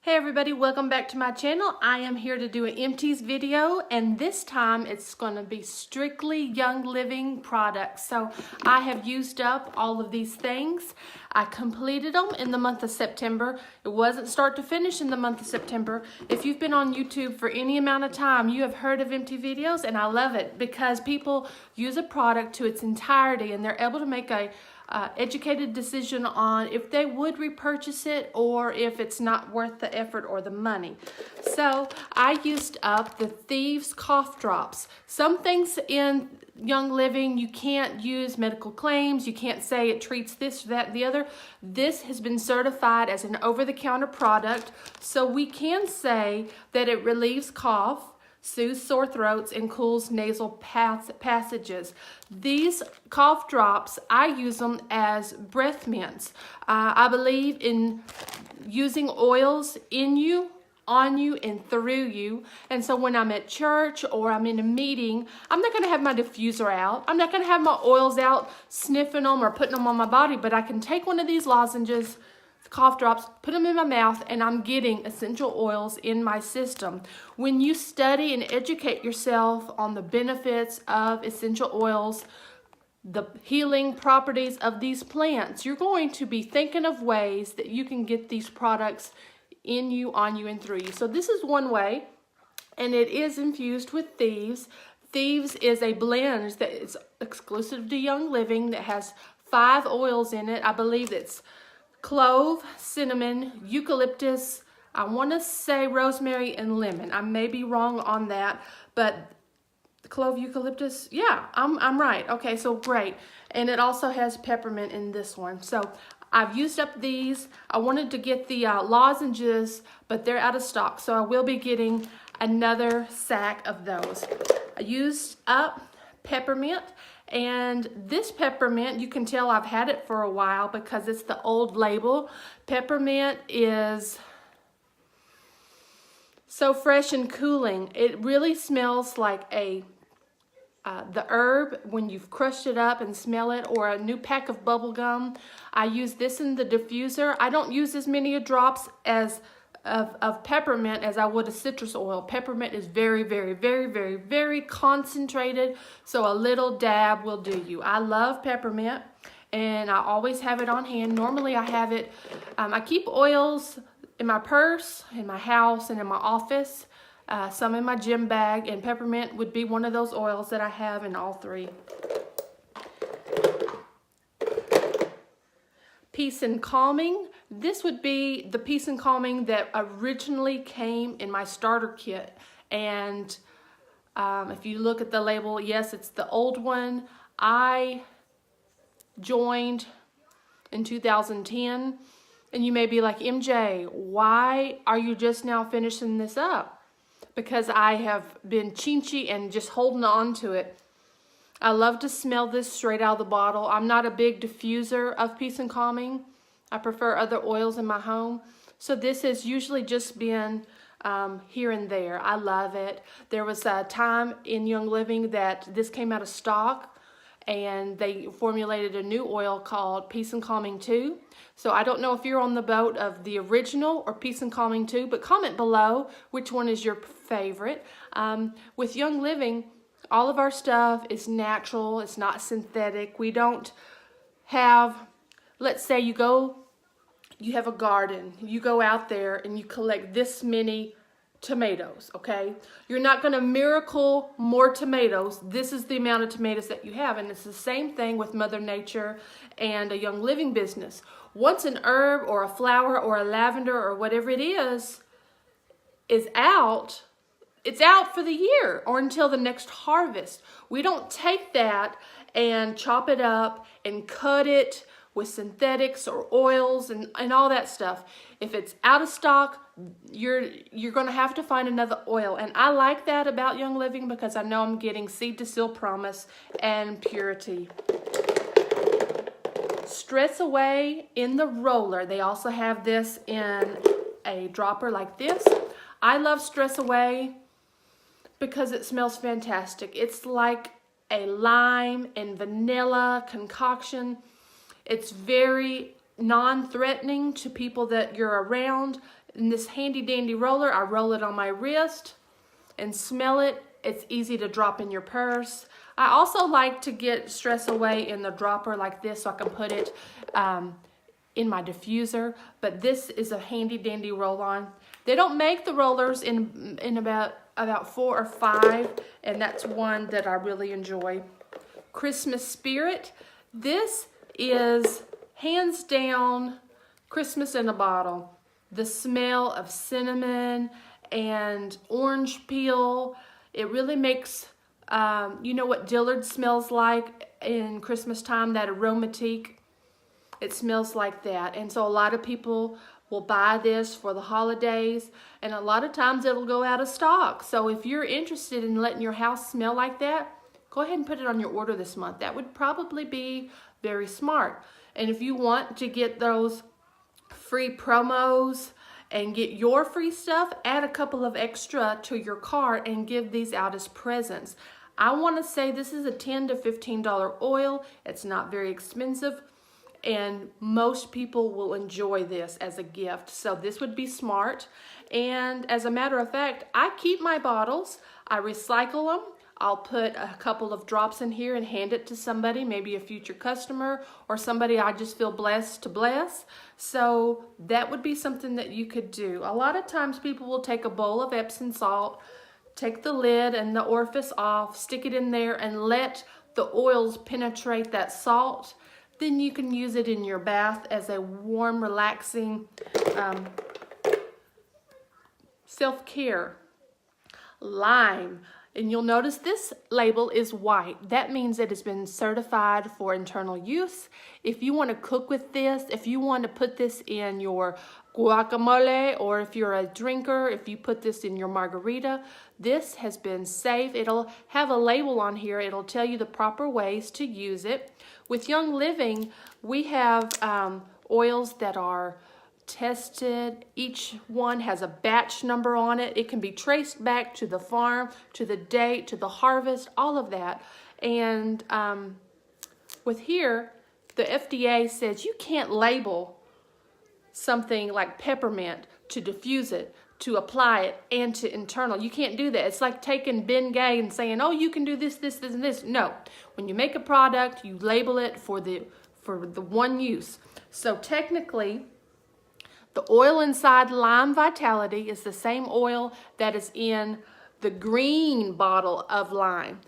Hey everybody, welcome back to my channel. I am here to do an Empties video, and this time it's going to be strictly Young Living products. So I have used up all of these things. I completed them in the month of September. It wasn't start to finish in the month of September. If you've been on YouTube for any amount of time, you have heard of empty videos, and I love it because people use a product to its entirety and they're able to make a educated decision on if they would repurchase it or if it's not worth the effort or the money. So I used up the Thieves cough drops. Some things in Young Living, you can't use medical claims. You can't say it treats this, that, the other. This has been certified as an over-the-counter product, so we can say that it relieves cough, soothes sore throats, and cools nasal passages. These cough drops, I use them as breath mints. I believe in using oils in you, on you, and through you. And so when I'm at church or I'm in a meeting, I'm not going to have my diffuser out. I'm not going to have my oils out sniffing them or putting them on my body, but I can take one of these lozenges, cough drops, put them in my mouth, and I'm getting essential oils in my system. When you study and educate yourself on the benefits of essential oils, the healing properties of these plants, you're going to be thinking of ways that you can get these products in you, on you, and through you. So this is one way, and it is infused with Thieves. Thieves is a blend that is exclusive to Young Living that has 5 oils in it. I believe it's clove, cinnamon, eucalyptus, I want to say rosemary, and lemon. I may be wrong on that, but clove, eucalyptus, yeah, I'm right. Okay, so great. And it also has peppermint in this one. So I've used up these. I wanted to get the lozenges, but they're out of stock, so I will be getting another sack of those. I used up peppermint. And this peppermint, you can tell I've had it for a while because it's the old label. Peppermint is so fresh and cooling. It really smells like the herb when you've crushed it up and smell it, or a new pack of bubble gum. I use this in the diffuser. I don't use as many drops as of peppermint as I would a citrus oil. Peppermint is very, very, very, very, very concentrated, so a little dab will do you. I love peppermint, and I always have it on hand. Normally I have it, I keep oils in my purse, in my house, and in my office, some in my gym bag, and peppermint would be one of those oils that I have in all 3. Peace and Calming. This would be the Peace and Calming that originally came in my starter kit. And if you look at the label, yes, it's the old one. I joined in 2010. And you may be like, MJ, why are you just now finishing this up? Because I have been chinchy and just holding on to it. I love to smell this straight out of the bottle. I'm not a big diffuser of Peace and Calming. I prefer other oils in my home. So this has usually just been here and there. I love it. There was a time in Young Living that this came out of stock, and they formulated a new oil called Peace and Calming 2. So I don't know if you're on the boat of the original or Peace and Calming 2, but comment below which one is your favorite. With Young Living, all of our stuff is natural. It's not synthetic. We don't have, let's say you have a garden. You go out there and you collect this many tomatoes, okay? You're not going to miracle more tomatoes. This is the amount of tomatoes that you have, and it's the same thing with Mother Nature and a Young Living business. Once an herb or a flower or a lavender or whatever it is out, it's out for the year or until the next harvest. We don't take that and chop it up and cut it with synthetics or oils and all that stuff. If it's out of stock, you're going to have to find another oil. And I like that about Young Living because I know I'm getting seed to seal promise and purity. Stress Away in the roller. They also have this in a dropper like this. I love Stress Away because it smells fantastic. It's like a lime and vanilla concoction. It's very non-threatening to people that you're around. In this handy dandy roller, I roll it on my wrist and smell it. It's easy to drop in your purse. I also like to get stress away in the dropper like this so I can put it in my diffuser. But this is a handy dandy roll-on. They don't make the rollers in about 4 or 5, and that's one that I really enjoy. Christmas Spirit. This is hands down Christmas in a bottle. The smell of cinnamon and orange peel. It really makes, you know what Dillard smells like in Christmas time, that aromatique? It smells like that. And so a lot of people will buy this for the holidays, and a lot of times it'll go out of stock. So if you're interested in letting your house smell like that, go ahead and put it on your order this month. That would probably be very smart. And if you want to get those free promos and get your free stuff, add a couple of extra to your cart and give these out as presents. I want to say this is a $10 to $15 oil. It's not very expensive, and most people will enjoy this as a gift. So this would be smart. And as a matter of fact, I keep my bottles. I recycle them. I'll put a couple of drops in here and hand it to somebody, maybe a future customer or somebody I just feel blessed to bless. So that would be something that you could do. A lot of times people will take a bowl of Epsom salt, take the lid and the orifice off, stick it in there and let the oils penetrate that salt. Then you can use it in your bath as a warm, relaxing self-care. Lime. And you'll notice this label is white. That means it has been certified for internal use. If you want to cook with this, if you want to put this in your guacamole, or if you're a drinker, if you put this in your margarita, this has been safe. It'll have a label on here. It'll tell you the proper ways to use it. With Young Living, we have oils that are tested. Each one has a batch number on it. It can be traced back to the farm, to the date, to the harvest, all of that. And with here, the FDA says you can't label something like peppermint to diffuse it, to apply it, and to internal. You can't do that. It's like taking Bengay and saying, oh, you can do this, this, this, and this. No. When you make a product, you label it for the one use. So technically, the oil inside Lime Vitality is the same oil that is in the green bottle of Lime.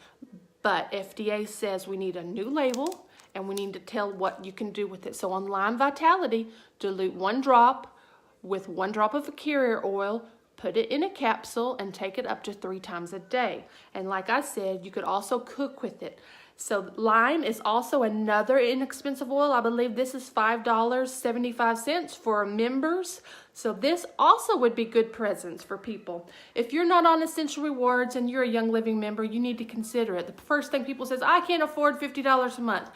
But FDA says we need a new label and we need to tell what you can do with it. So on Lime Vitality, dilute 1 drop with 1 drop of a carrier oil, put it in a capsule and take it up to 3 times a day. And like I said, you could also cook with it. So lime is also another inexpensive oil. I believe this is $5.75 for members. So this also would be good presents for people. If you're not on Essential Rewards and you're a Young Living member, you need to consider it. The first thing people say is, I can't afford $50 a month.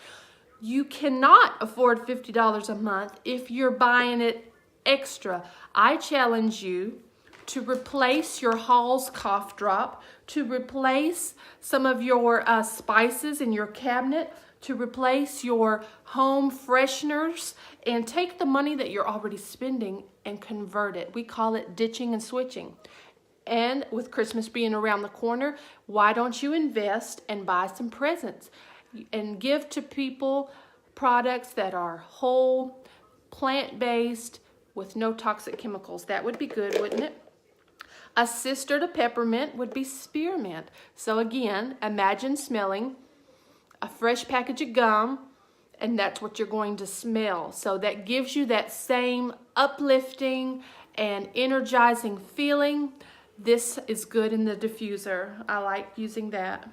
You cannot afford $50 a month if you're buying it extra. I challenge you to replace your Hall's cough drop, to replace some of your spices in your cabinet, to replace your home fresheners, and take the money that you're already spending and convert it. We call it ditching and switching. And with Christmas being around the corner, why don't you invest and buy some presents and give to people products that are whole, plant-based, with no toxic chemicals? That would be good, wouldn't it? A sister to peppermint would be spearmint. So again, imagine smelling a fresh package of gum, and that's what you're going to smell. So that gives you that same uplifting and energizing feeling. This is good in the diffuser. I like using that.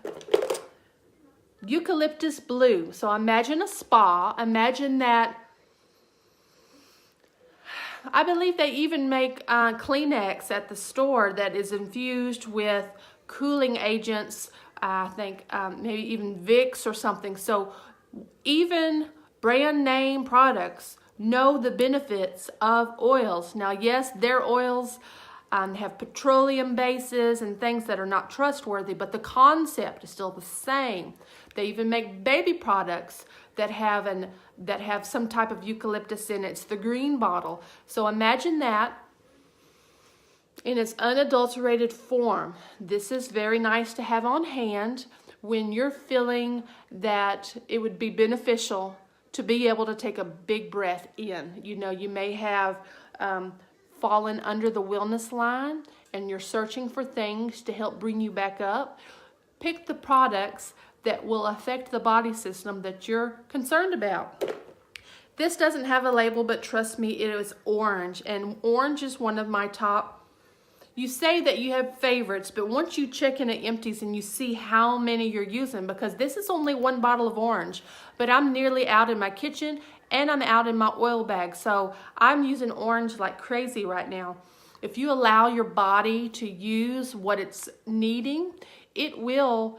Eucalyptus blue. So imagine a spa. Imagine that. I believe they even make Kleenex at the store that is infused with cooling agents. I think maybe even Vicks or something. So even brand name products know the benefits of oils. Now, yes, their oils have petroleum bases and things that are not trustworthy, but the concept is still the same. They even make baby products that have some type of eucalyptus in it. It's the green bottle. So imagine that in its unadulterated form. This is very nice to have on hand when you're feeling that it would be beneficial to be able to take a big breath in. You know, you may have fallen under the wellness line and you're searching for things to help bring you back up. Pick the products that will affect the body system that you're concerned about. This doesn't have a label, but trust me, it is orange, and orange is one of my top. You say that you have favorites, but once you check in at Empties and you see how many you're using, because this is only one bottle of orange, but I'm nearly out in my kitchen and I'm out in my oil bag. So I'm using orange like crazy right now. If you allow your body to use what it's needing, it will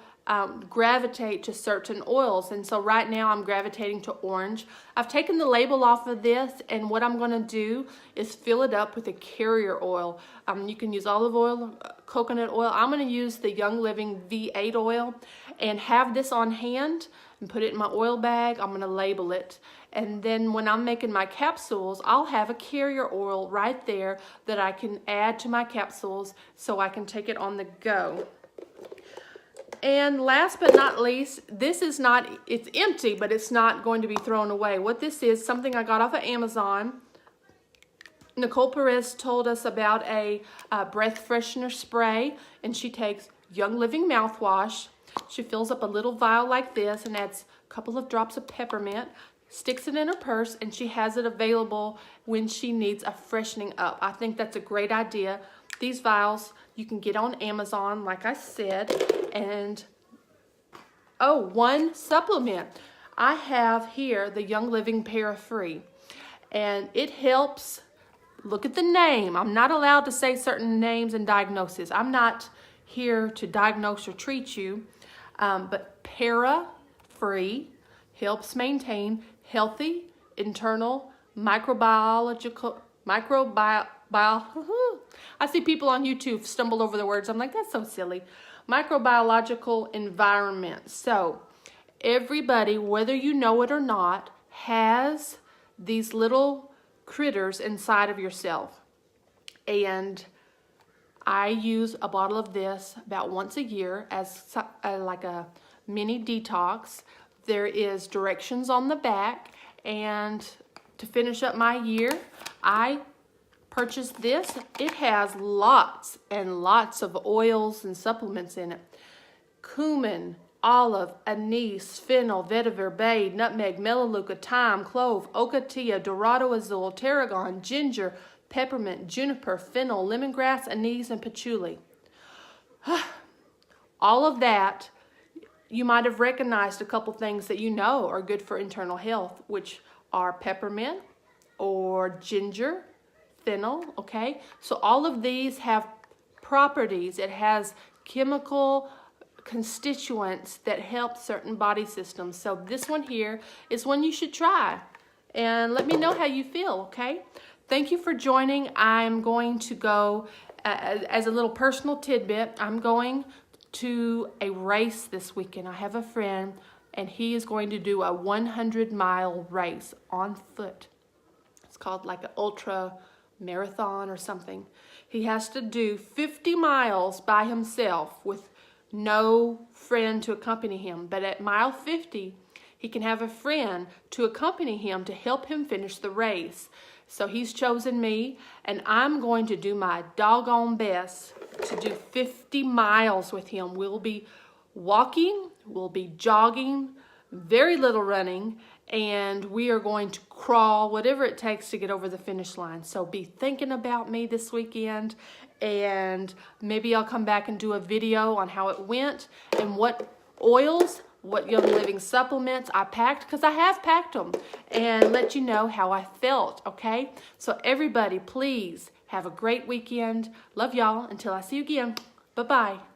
gravitate to certain oils. And so right now I'm gravitating to orange. I've taken the label off of this, and what I'm going to do is fill it up with a carrier oil. You can use olive oil, coconut oil. I'm going to use the Young Living V8 oil and have this on hand and put it in my oil bag. I'm going to label it. And then when I'm making my capsules, I'll have a carrier oil right there that I can add to my capsules so I can take it on the go. And last but not least, this is not, it's empty, but it's not going to be thrown away. What this is, something I got off of Amazon. Nicole Perez told us about a breath freshener spray, and she takes Young Living mouthwash. She fills up a little vial like this and adds a couple of drops of peppermint, sticks it in her purse, and she has it available when she needs a freshening up. I think that's a great idea. These vials you can get on Amazon, like I said. And oh, one supplement. I have here the Young Living Para-Free, and it helps. Look at the name. I'm not allowed to say certain names and diagnoses. I'm not here to diagnose or treat you, but Para-Free helps maintain healthy internal microbiological I see people on YouTube stumble over the words. I'm like, that's so silly. Microbiological environment. So everybody, whether you know it or not, has these little critters inside of yourself. And I use a bottle of this about once a year as like a mini detox. There is directions on the back, and to finish up my year, I purchased this. It has lots and lots of oils and supplements in it. Cumin, olive, anise, fennel, vetiver, bay, nutmeg, melaleuca, thyme, clove, ocotillo, dorado azul, tarragon, ginger, peppermint, juniper, fennel, lemongrass, anise, and patchouli. All of that, you might have recognized a couple things that you know are good for internal health, which are peppermint or ginger, fennel, okay? So all of these have properties. It has chemical constituents that help certain body systems. So this one here is one you should try. And let me know how you feel, okay? Thank you for joining. I'm going to go, as a little personal tidbit, I'm going to a race this weekend. I have a friend, and he is going to do a 100-mile race on foot. It's called like an ultra marathon or something. He has to do 50 miles by himself with no friend to accompany him. But at mile 50, he can have a friend to accompany him to help him finish the race. So he's chosen me, and I'm going to do my doggone best to do 50 miles with him. We'll be walking, we'll be jogging, very little running, and we are going to crawl, whatever it takes to get over the finish line. So be thinking about me this weekend, and maybe I'll come back and do a video on how it went and what oils, what Young Living supplements I packed, because I have packed them, and let you know how I felt, okay? So everybody, please have a great weekend. Love y'all. Until I see you again. Bye-bye.